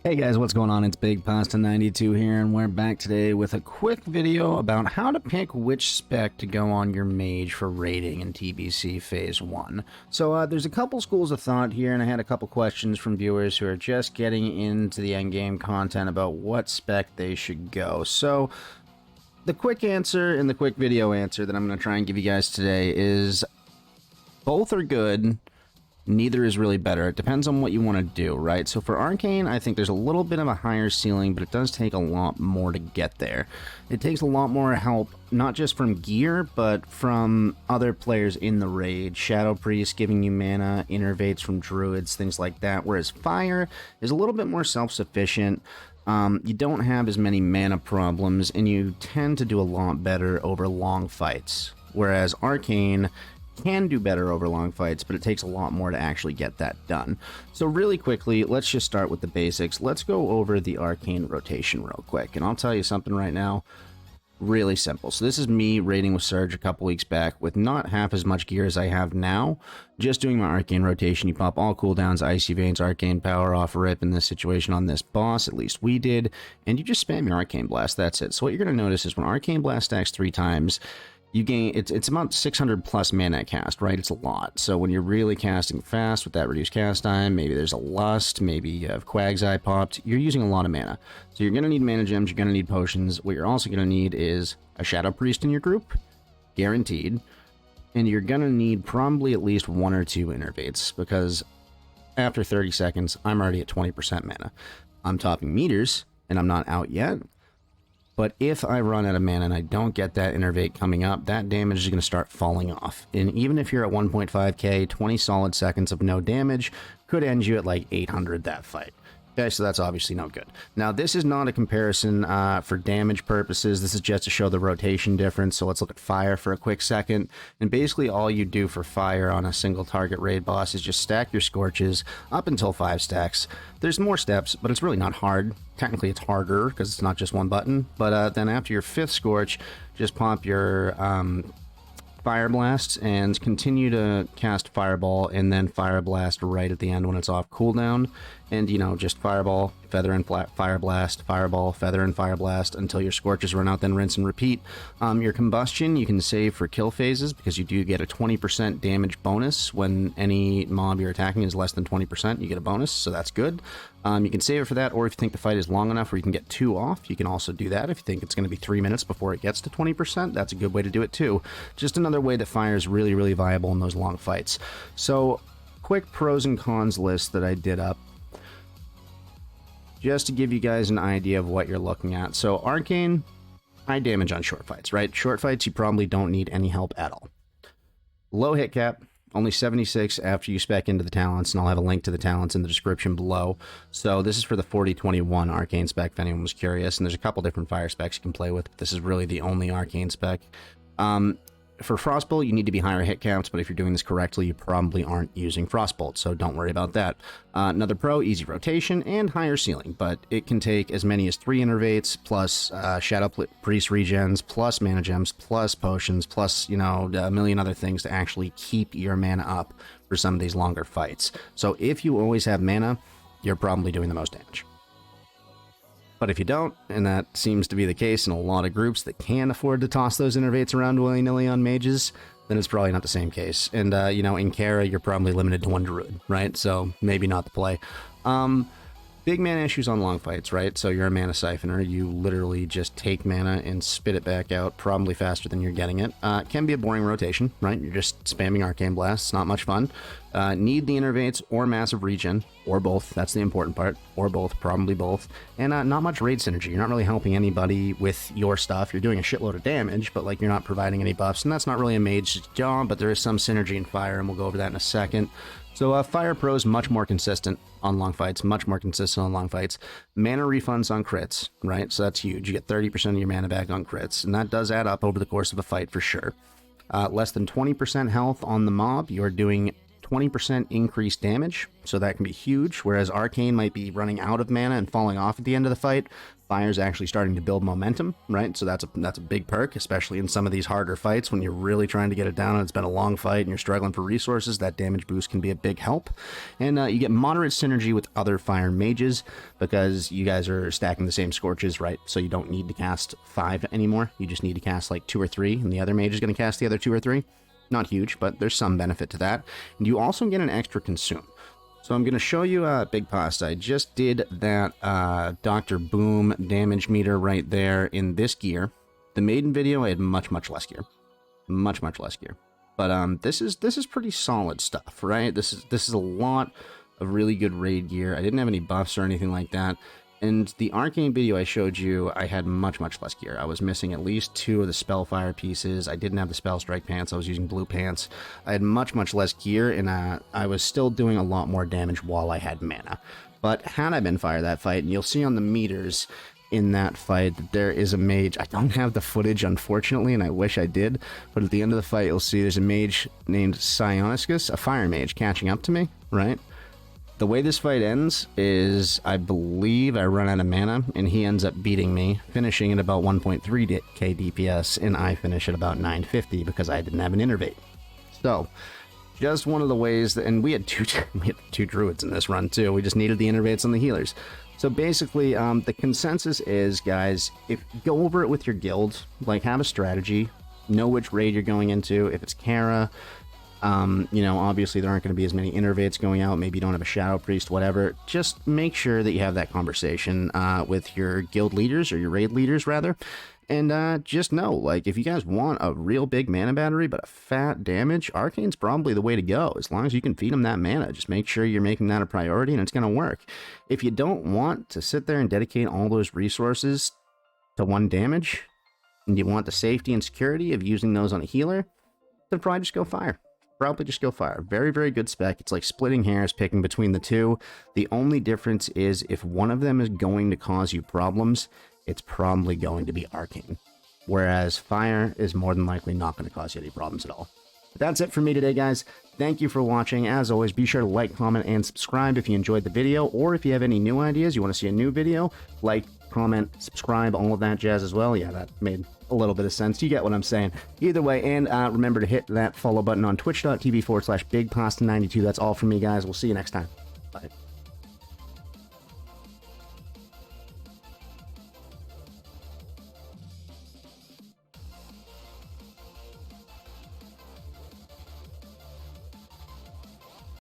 Hey guys, what's going on? It's Big Pasta 92 here, and we're back today with a quick video about how to pick which spec to go on your mage for raiding in TBC Phase 1. So there's a couple schools of thought here, and I had a couple questions from viewers who are just getting into the endgame content about what spec they should go. So the quick answer and the quick video answer that I'm going to try and give you guys today is both are good. Neither is really better. It depends on what you want to do, right? So for Arcane, I think there's a little bit of a higher ceiling, but it does take a lot more to get there. It takes a lot more help, not just from gear, but from other players in the raid. Shadow Priest giving you mana, innervates from druids, things like that. Whereas Fire is a little bit more self-sufficient. You don't have as many mana problems, and you tend to do a lot better over long fights. Whereas Arcane can do better over long fights, but it takes a lot more to actually get that done. So really quickly, let's just start with the basics. Let's go over the Arcane Rotation real quick, and I'll tell you something right now, really simple. So this is me raiding with Surge a couple weeks back with not half as much gear as I have now, just doing my Arcane Rotation. You pop all cooldowns, Icy Veins, Arcane Power off rip in this situation on this boss, at least we did, and you just spam your Arcane Blast, that's it. So what you're going to notice is when Arcane Blast stacks 3 times, you gain, it's about 600 plus mana cast, right? It's a lot. So when you're really casting fast with that reduced cast time, maybe there's a Lust, maybe you have Quag's Eye popped, you're using a lot of mana. So you're going to need mana gems, you're going to need potions. What you're also going to need is a Shadow Priest in your group, guaranteed. And you're going to need probably at least 1 or 2 innervates, because after 30 seconds, I'm already at 20% mana. I'm topping meters, and I'm not out yet. But if I run out of mana and I don't get that innervate coming up, that damage is going to start falling off. And even if you're at 1.5k, 20 solid seconds of no damage could end you at like 800 that fight. Okay, so that's obviously no good. Now, this is not a comparison for damage purposes. This is just to show the rotation difference. So let's look at Fire for a quick second. And basically all you do for Fire on a single target raid boss is just stack your Scorches up until 5 stacks. There's more steps, but it's really not hard. Technically, it's harder because it's not just one button. But then after your 5th Scorch, just pop your Fire Blast and continue to cast Fireball and then Fire Blast right at the end when it's off cooldown. And, you know, just Fireball, Feather and Fire Blast, Fireball, Feather and Fire Blast until your Scorches run out, then rinse and repeat. Your Combustion you can save for kill phases because you do get a 20% damage bonus when any mob you're attacking is less than 20%. You get a bonus, so that's good. You can save it for that, or if you think the fight is long enough where you can get 2 off, you can also do that. If you think it's going to be 3 minutes before it gets to 20%, that's a good way to do it too. Just another way that Fire is really, really viable in those long fights. So, quick pros and cons list that I did up, just to give you guys an idea of what you're looking at. So, Arcane, high damage on short fights, right? Short fights, you probably don't need any help at all. Low hit cap, only 76 after you spec into the talents, and I'll have a link to the talents in the description below. So this is for the 4021 Arcane spec, if anyone was curious, and there's a couple different Fire specs you can play with, but this is really the only Arcane spec. For Frostbolt, you need to be higher hit counts, but if you're doing this correctly, you probably aren't using Frostbolt, so don't worry about that. Another pro, easy rotation and higher ceiling, but it can take as many as 3 innervates, plus Shadow Priest regens, plus mana gems, plus potions, plus, you know, a million other things to actually keep your mana up for some of these longer fights. So if you always have mana, you're probably doing the most damage. But if you don't, and that seems to be the case in a lot of groups that can afford to toss those innervates around willy-nilly on mages, then it's probably not the same case. And, you know, in Kara, you're probably limited to 1 druid, right? So maybe not the play. Big mana issues on long fights, right? So you're a mana siphoner. You literally just take mana and spit it back out, probably faster than you're getting it. It can be a boring rotation, right? You're just spamming Arcane Blast. It's not much fun. Need the innervates or massive regen, or both. That's the important part. Or both, probably both. And not much raid synergy. You're not really helping anybody with your stuff. You're doing a shitload of damage, but like you're not providing any buffs. And that's not really a mage's job, but there is some synergy in Fire, and we'll go over that in a second. So Fire Pro is much more consistent on long fights, much more consistent on long fights. Mana refunds on crits, right? So that's huge. You get 30% of your mana back on crits, and that does add up over the course of a fight for sure. Less than 20% health on the mob, you're doing 20% increased damage, so that can be huge, whereas Arcane might be running out of mana and falling off at the end of the fight. Fire's actually starting to build momentum, right? So that's a big perk, especially in some of these harder fights when you're really trying to get it down and it's been a long fight and you're struggling for resources. That damage boost can be a big help. And you get moderate synergy with other Fire mages because you guys are stacking the same scorches, right? So you don't need to cast 5 anymore. You just need to cast like 2 or 3, and the other mage is going to cast the other 2 or 3. Not huge, but there's some benefit to that. And you also get an extra consume. So I'm going to show you Big Pasta. I just did that Dr. Boom damage meter right there in this gear. The maiden video, I had much less gear. Much less gear. But this is pretty solid stuff, right? This is a lot of really good raid gear. I didn't have any buffs or anything like that. And the Arcane video I showed you, I had much less gear. I was missing at least 2 of the Spellfire pieces. I didn't have the Spell Strike pants. I was using blue pants. I had much less gear, and I was still doing a lot more damage while I had mana. But had I been Fire that fight, and you'll see on the meters in that fight that there is a mage. I don't have the footage, unfortunately, and I wish I did. But at the end of the fight, you'll see there's a mage named Sioniscus, a Fire mage, catching up to me, right? The way this fight ends is, I believe I run out of mana, and he ends up beating me, finishing at about 1.3k DPS, and I finish at about 950 because I didn't have an innervate. So, just one of the ways that, and we had two druids in this run too. We just needed the innervates on the healers. So basically, the consensus is, guys, if go over it with your guild, like have a strategy, know which raid you're going into. If it's Kara, you know, obviously there aren't going to be as many innervates going out. Maybe you don't have a Shadow Priest, whatever. Just make sure that you have that conversation with your guild leaders, or your raid leaders, rather. And just know, like, if you guys want a real big mana battery, but a fat damage, Arcane's probably the way to go. As long as you can feed them that mana, just make sure you're making that a priority, and it's going to work. If you don't want to sit there and dedicate all those resources to one damage, and you want the safety and security of using those on a healer, then probably just go Fire. Probably just go Fire. Very good spec. It's like splitting hairs, picking between the two. The only difference is if one of them is going to cause you problems, it's probably going to be Arcane. Whereas Fire is more than likely not going to cause you any problems at all. But that's it for me today, guys. Thank you for watching. As always, be sure to like, comment, and subscribe if you enjoyed the video, or if you have any new ideas, you want to see a new video, like, comment, subscribe, all of that jazz as well. Yeah, that made a little bit of sense. You get what I'm saying. Either way, and remember to hit that follow button on twitch.tv/bigpasta92. That's all from me, guys. We'll see you next time. Bye.